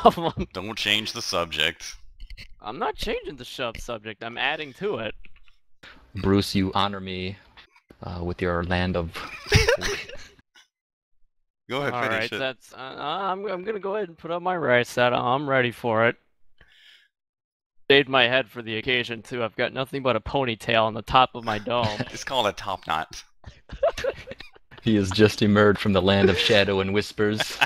of them. Don't change the subject. I'm not changing the subject. I'm adding to it. Bruce, you honor me with your land of... Go ahead, All finish right, it. that's. I'm gonna go ahead and put up my rice set. I'm ready for it. Shaved my head for the occasion too. I've got nothing but a ponytail on the top of my dome. It's called a top knot. He has just emerged from the land of shadow and whispers.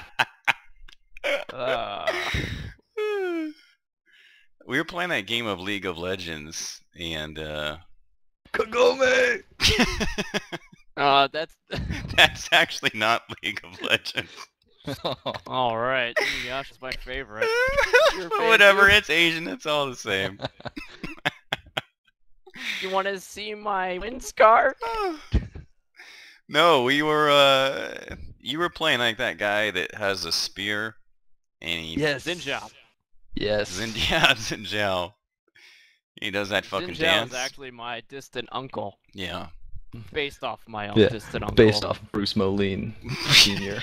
We were playing that game of League of Legends, and Kagome! That's. that's actually not League of Legends. All right. Gosh, it's my favorite. Your Whatever, favorite? it's Asian, it's all the same. You want to see my wind scar? No, we were you were playing like that guy that has a spear and he Yes. Xinjiao. Yes. Xinjiao. He does that fucking Xinjiao dance. is actually my distant uncle, Yeah. based off my own Yeah, distant uncle. based off Bruce Moline Sr.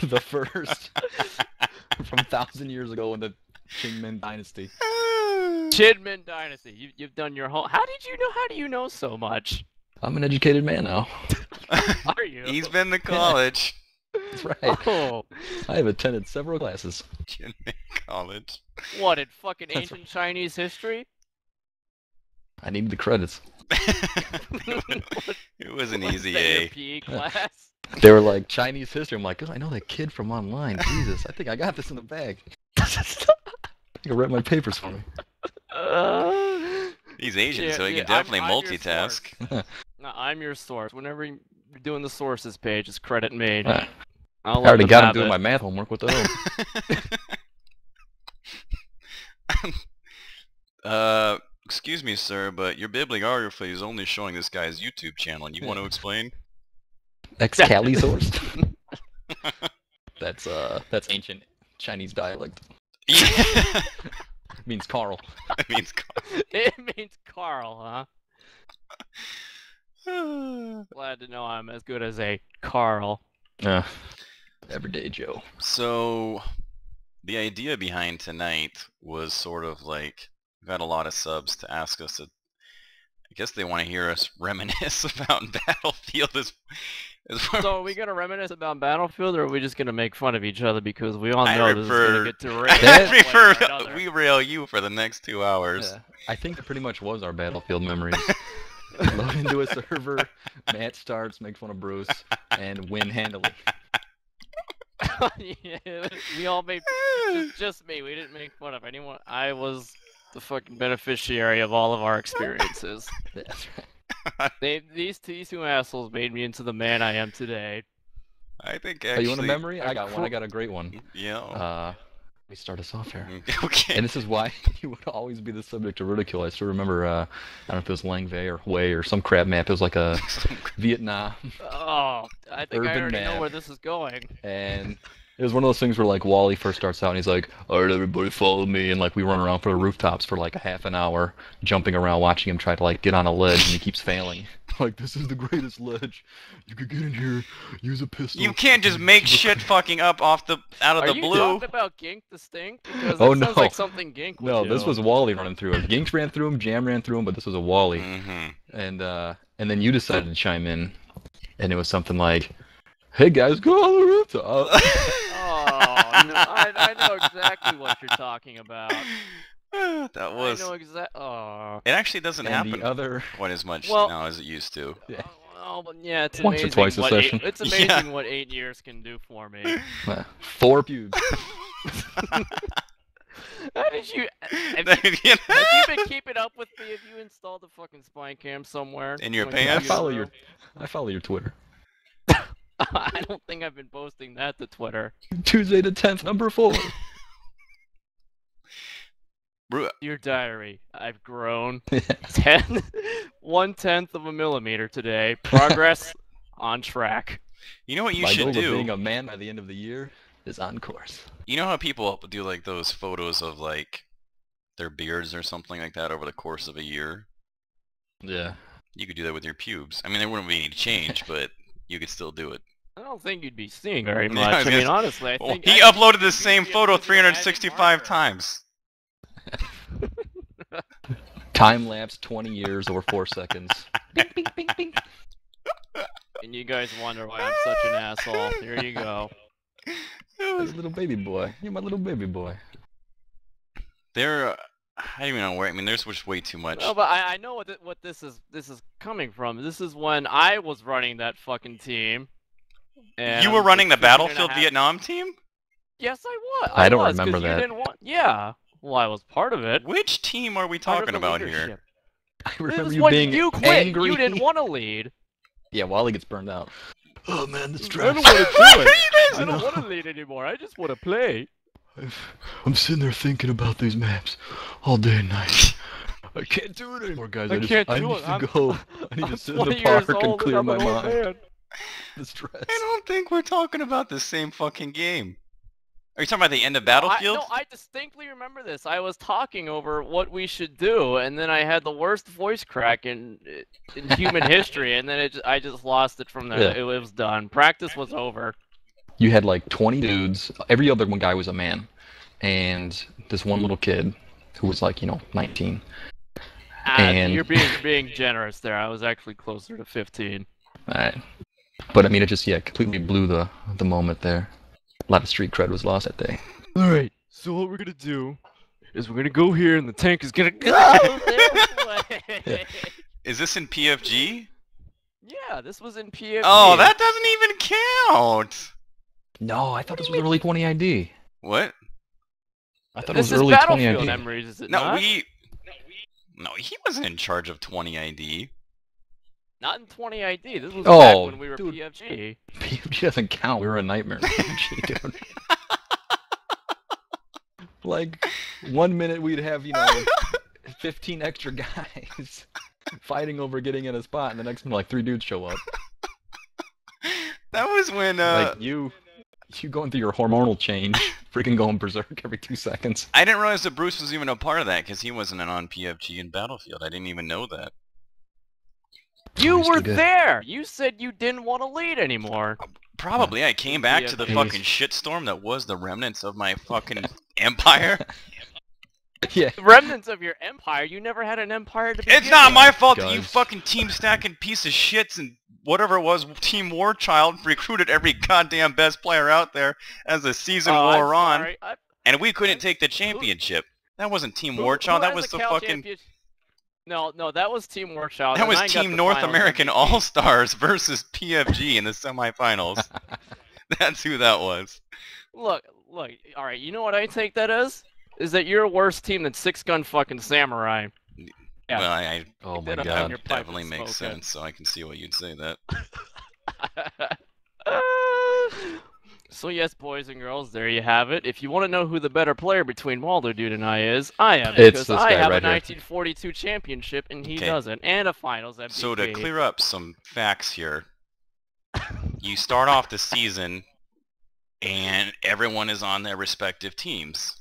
The first from 1,000 years ago in the Qingmen Dynasty. Qinmen Dynasty. You've done your whole. How did you know? How do you know so much? I'm an educated man now. Are you? He's been to college. That's right. Oh, I have attended several classes. College. what in fucking That's ancient Chinese history? I need the credits. It was an Was that that your A. PE class? They were like, Chinese history. I'm like, oh, I know that kid from online. Jesus, I think I got this in the bag. You can write my papers for me. He's Asian, Yeah, so he yeah, can definitely I'm your multitask. No, I'm your source. Whenever you're doing the sources page, just credit me. I I'll let already them got him have doing it. my math homework. What the hell? Excuse me, sir, but your bibliography is only showing this guy's YouTube channel, and you want to explain? Xcaliber. That's ancient Chinese dialect. Yeah. It means Carl. It means It means Carl, huh? Glad to know I'm as good as a Carl. Everyday Joe. So, the idea behind tonight was sort of like, we've had a lot of subs to ask us to, I guess they want to hear us reminisce about Battlefield as So are we gonna reminisce about Battlefield, or are we just gonna make fun of each other because we all I know this is prefer- gonna get derailed? I one way or prefer another? we rail you for the next 2 hours. Yeah, I think that pretty much was our Battlefield memories. Load into a server, Matt starts, makes fun of Bruce, and win handily. Yeah, we all made just me. We didn't make fun of anyone. I was the fucking beneficiary of all of our experiences. That's right. These two assholes made me into the man I am today. I think Oh, actually... you want a memory? I got one. I got a great one. Yeah. Let me start us off here. Okay. And this is why you would always be the subject of ridicule. I still remember, I don't know if it was Langvay or Hue or some crap map. It was like a Vietnam, Oh, I think I Urban already know map. where this is going. and it was one of those things where like Wally first starts out and he's like, "Alright, everybody follow me," and like we run around for the rooftops for like a half an hour, jumping around, watching him try to like get on a ledge, and he keeps failing. Like, this is the greatest ledge. You could get in here, use a pistol. You can't just make shit fucking up out of Are the you blue. talking about Gink the Stink? Because Oh, that sounds no. like something Gink would No, do. this was Wally running through it. Ginks ran through him, Jam ran through him, but this was a Wally. Mm-hmm. And then you decided to chime in, and it was something like, "Hey guys, go on the rooftop." Oh, no, I know exactly what you're talking about. That was... I know exactly. Oh. It actually doesn't And happen the other, quite as much Well- now as it used to. Yeah. Well, but yeah, it's Once or amazing twice a what session. It's amazing Yeah. what 8 years can do for me. 4 pubes. How did you? Have You you, know? have you been keeping up with me? Have you installed the fucking spy cam somewhere? In your on I pants? computer? follow your Twitter. I don't think I've been posting that to Twitter. Tuesday the 10th, number 4. Bru- Your diary. I've grown 1/10 of a millimeter today. Progress on track. You know what you My should goal of do? being a man by the end of the year is on course. You know how people do like those photos of like their beards or something like that over the course of a year? Yeah. You could do that with your pubes. I mean, there wouldn't be any change, but you could still do it. Oh, don't think you'd be seeing very Yeah, much. I I guess- mean, honestly, I Well, think he uploaded the same photo 365 times. Time lapse 20 years or 4 seconds. Bing, bing, bing, bing. And you guys wonder why I'm such an asshole. Here you go. You're a little baby boy. You're my little baby boy. There, I don't even know where. I mean, there's just way too much. No, but I know what this is coming from. This is when I was running that fucking team. And You were running the 15 and a Battlefield half- Vietnam team? Yes, I was. I don't was, remember 'cause you that. didn't want... Yeah. Well, I was part of it. Which team are we Part of talking the about here? leadership. I This remember is you when being you quit. angry. You didn't want to lead. Yeah, Wally gets burned out. Oh man, the I stress. don't want to do it. I I don't know. want to lead anymore. I just want to play. I'm sitting there thinking about these maps all day and night. I can't do it anymore, guys. I can't I do need it. to go. I need I'm to sit in the 20 years park and old clear I'm my an old mind. man. The stress. I don't think we're talking about the same fucking game. Are you talking about the end of No, Battlefield? I distinctly remember this. I was talking over what we should do, and then I had the worst voice crack in human history, and then I just lost it from there. Yeah. It was done. Practice was over. You had like 20 dudes. Every other one guy was a man, and this one little kid who was like 19. And- You're being generous there. I was actually closer to 15. Alright. But I mean, it just completely blew the moment there. A lot of street cred was lost that day. Alright, so what we're gonna do is we're gonna go here and the tank is gonna go this way. Is this in PFG? Yeah, this was in PFG. Oh, that doesn't even count! No, I thought this was early 20 ID. What? I thought This it is was early 20 Battlefield ID. memories, is it No, not? No, he wasn't in charge of 20 ID. Not in 20 ID. This was Oh, back when we were dude. PFG. PUBG doesn't count. We were a nightmare. PUBG, dude. Like, 1 minute we'd have 15 extra guys fighting over getting in a spot, and the next minute like 3 dudes show up. That was when, Like you going through your hormonal change, freaking going berserk every 2 seconds. I didn't realize that Bruce was even a part of that, because he wasn't on PFG in Battlefield. I didn't even know that. You he's were too good. there! You said you didn't want to lead anymore. Probably, I came back to the Jeez. fucking shitstorm that was the remnants of my fucking empire. Yeah. Remnants of your empire. You never had an empire to begin It's not with. my fault that you Guys. fucking team stacking piece of shits and whatever it was, Team Warchild recruited every goddamn best player out there as the season Oh, wore I'm on, sorry. and we couldn't take the championship. That wasn't Team Who Warchild, that has was the Cal fucking... champion- No, that was Team Warchild. That and was I got Team the North finals American MVP. All-Stars versus PFG in the semifinals. That's who that was. Look, alright, you know what I take that as? Is that you're a worse team than Six Gun fucking Samurai. Yeah. Well, I Oh my Get up on god. your pipe definitely and makes smoke it. sense, so I can see why you'd say that. So yes, boys and girls, there you have it. If you want to know who the better player between WaldoDude and I is, I am. It's Because this I guy have right a here. 1942 championship and he Okay. doesn't, and a finals MVP. So to clear up some facts here, you start off the season and everyone is on their respective teams.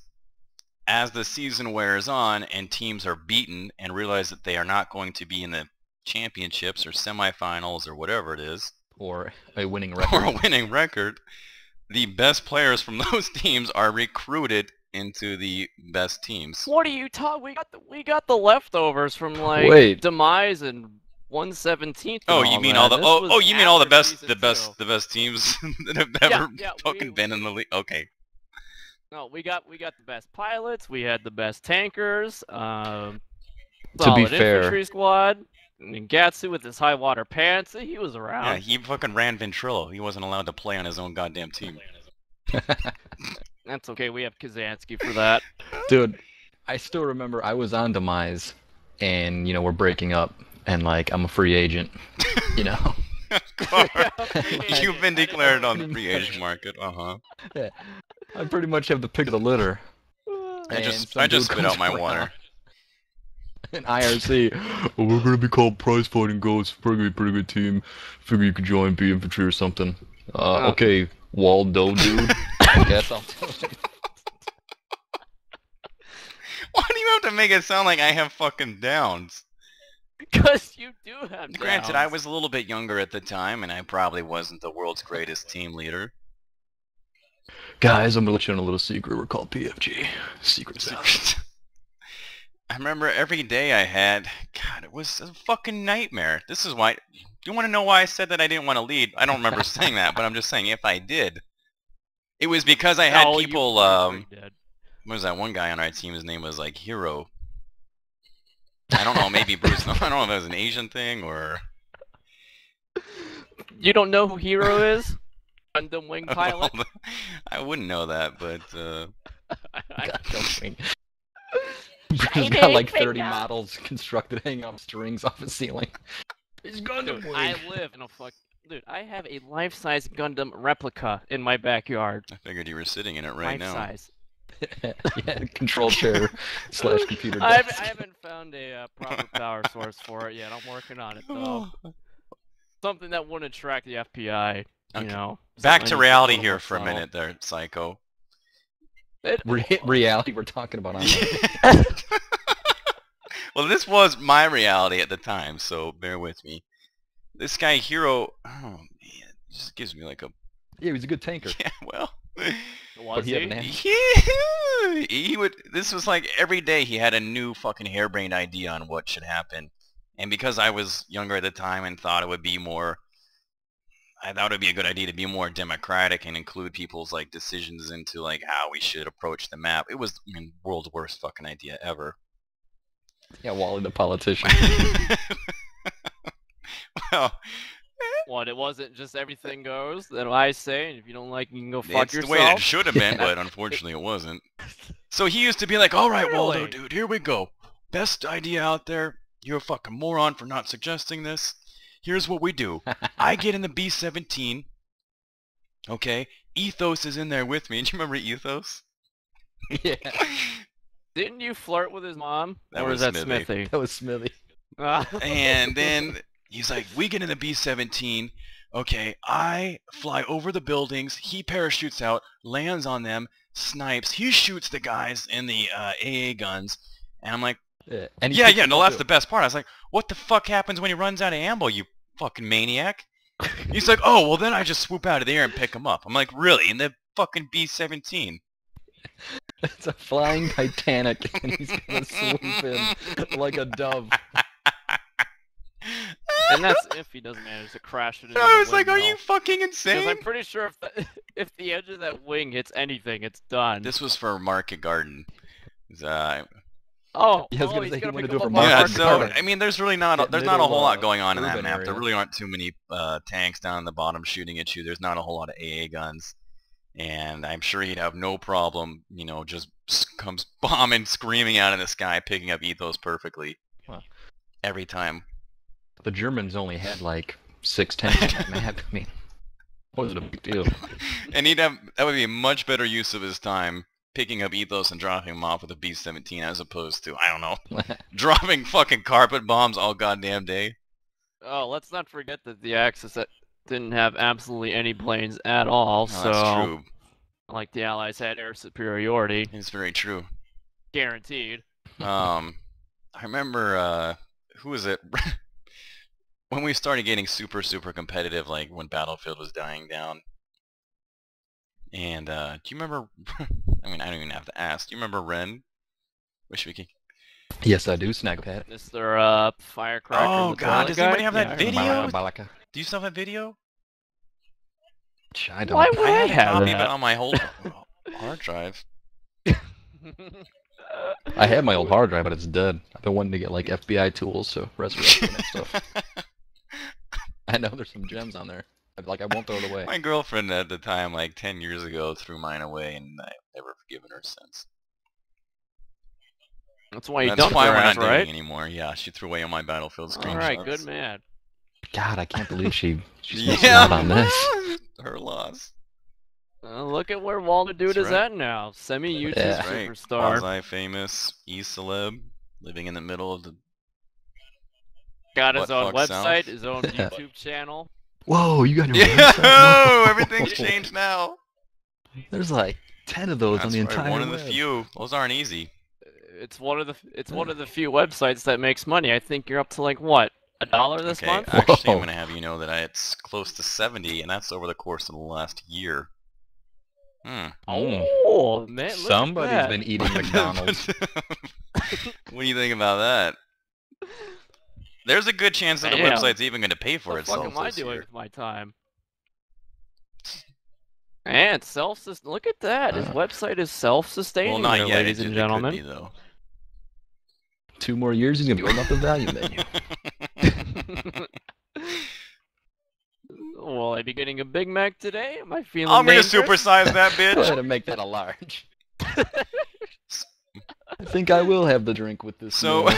As the season wears on and teams are beaten and realize that they are not going to be in the championships or semifinals or whatever it is, Or a winning or record. a winning record, the best players from those teams are recruited into the best teams. What are you talking? We got the leftovers from like Wait. Demise and 117th. Oh, and you mean that. all the This was you mean all the after best season two. the best teams that have ever Yeah, fucking been in the league. Okay. No, we got the best pilots. We had the best tankers. To be Solid fair- infantry squad. And Gatsu with his high water pants. He was Yeah, around. he fucking ran Ventrilo. He wasn't allowed to play on his own goddamn team. That's okay. We have Kazansky for that. Dude, I still remember I was on Demise, and we're breaking up, and like I'm a free agent, you know. You've been declared on the free agent market. Uh-huh. I pretty much have the pick of the litter. I And just some dude spit comes out my around. water. In IRC, oh, we're gonna be called Prize Fighting Ghosts. Pretty good team. Figure you could join, be infantry or something. Okay, WaldoDude. I guess I'll tell you. Why do you have to make it sound like I have fucking downs? Because you do have Granted, I downs. was a little bit younger at the time, and I probably wasn't the world's greatest team leader. Guys, I'm gonna let you in a little secret. We're called PFG. Secret Sauce. I remember every day I had, God, it was a fucking nightmare. This is why, you want to know why I said that I didn't want to lead? I don't remember saying that, but I'm just saying if I did, it was because I had Oh, people, you did. what was that one guy on our team, his name was like Hero. I don't know, maybe Bruce, I don't know if that was an Asian thing or... You don't know who Hero is? Gundam Wing Pilot? Well, I wouldn't know that, but, Gundam Wing. He's got like 30 models constructed hanging off strings off a ceiling. It's Gundam Dude, Wing. I live in a Dude, I have a life-size Gundam replica in my backyard. I figured you were sitting in it right now. Life-size. Yeah, control chair / computer I desk. haven't found a proper power source for it yet. I'm working on it, though. Something that wouldn't attract the FBI, you Okay. know. Back something to I need reality little here more for a subtle. minute there, Psycho. Reality we're talking about online. Well, this was my reality at the time, so bear with me. This guy, Hero, oh man, it just gives me like a... Yeah, he was a good tanker. Yeah, well... Was he had he? an He would... This was like every day he had a new fucking harebrained idea on what should happen. And because I was younger at the time and thought it would be more... I thought it would be a good idea to be more democratic and include people's like decisions into like how we should approach the map. It was, I mean, world's worst fucking idea ever. Yeah, Wally the politician. Well, What, it wasn't just everything goes that I say, and if you don't like it, you can go fuck it's yourself? the way it should have been, but unfortunately it wasn't. So he used to be like, alright, Really? WaldoDude, here we go. Best idea out there. You're a fucking moron for not suggesting this. Here's what we do. I get in the B-17. Okay? Ethos is in there with me. Do you remember Ethos? Yeah, Didn't you flirt with his mom? That or was is that Smithy. Smithy? that was Smithy. And then he's like, we get in the B-17. Okay, I fly over the buildings. He parachutes out, lands on them, snipes. He shoots the guys in the AA guns. And I'm like, Yeah, and he yeah, picks yeah, them no, up that's too. the best part. I was like, what the fuck happens when he runs out of ammo, you fucking maniac? He's like, oh, well then I just swoop out of the air and pick him up. I'm like, really? In the fucking B-17? It's a flying Titanic, and he's gonna swoop in like a dove. And that's if he doesn't manage to crash it into I the was like, are windmill. you fucking Because insane? I'm pretty sure if the edge of that wing hits anything, it's done. This was for Market Garden. Oh, Yeah, I was gonna he's say he gonna wanted pick to do him it up for on yeah, Market Market so, Garden. I mean, there's not a Middle, whole lot going on in that urban map. There area. really aren't too many tanks down in the bottom shooting at you. There's not a whole lot of AA guns. And I'm sure he'd have no problem, you know, just comes bombing, screaming out in the sky, picking up Ethos perfectly. Wow. Every time. The Germans only had like 6 tanks on that map. I mean, wasn't a big deal. And that would be a much better use of his time picking up Ethos and dropping him off with a B-17 as opposed to, I don't know, dropping fucking carpet bombs all goddamn day. Oh, let's not forget that the Axis didn't have absolutely any planes at all, Oh, so that's true. like the Allies had air superiority, It's very true. guaranteed. I remember, who was it? When we started getting super, super competitive, like when Battlefield was dying down. And, do you remember, I mean, I don't even have to ask. Do you remember Ren? Wish we could... Yes, I do, Snag Pat. Mr. Firecracker. Oh, the God, toilet does guy? anybody have that Yeah, I video? remember Balaka. Do you still have video? I don't. Why would I I had a have copy of it that? on my whole hard drive. I have my old hard drive, but it's dead. I've been wanting to get like FBI tools to resurrect and stuff. I know there's some gems on there. Like I won't throw it away. My girlfriend at the time, like 10 years ago, threw mine away, and I've never forgiven her since. That's why you That's dumped why her we're ass, not right? dating anymore. Yeah, she threw away all my Battlefield screenshots. Alright, good man. God, I can't believe she's missing Yeah, out on this. her loss. Look at where WaldoDude That's is right. at now. Semi-YouTube Yeah. That's right. superstar. Quasi-famous E-celeb, living in the middle of the... Got his own Butt fuck website, south. his own YouTube channel. Whoa, you got your Yeah, website? everything's changed now. There's like 10 of those on That's the right, entire one of the web. few. Those aren't easy. it's one of the few websites that makes money. I think you're up to like what, $1 this Okay, month? actually, I'm Whoa. gonna have you know that it's close to 70, and that's over the course of the last year. Hmm. Oh man, look Somebody's at that. been eating McDonald's. What do you think about that? There's a good chance that the Damn. website's even gonna pay for What the fuck itself am I this doing year. with my time? And look at that. His website is self-sustaining, Well, not there, yet. ladies and It gentlemen. could be though. 2 more years, he's gonna be holding up the value menu. Will I be getting a Big Mac today? Am I feeling I'm gonna dangerous? supersize that Go ahead bitch. and make that a large. I think I will have the drink with this So, meal.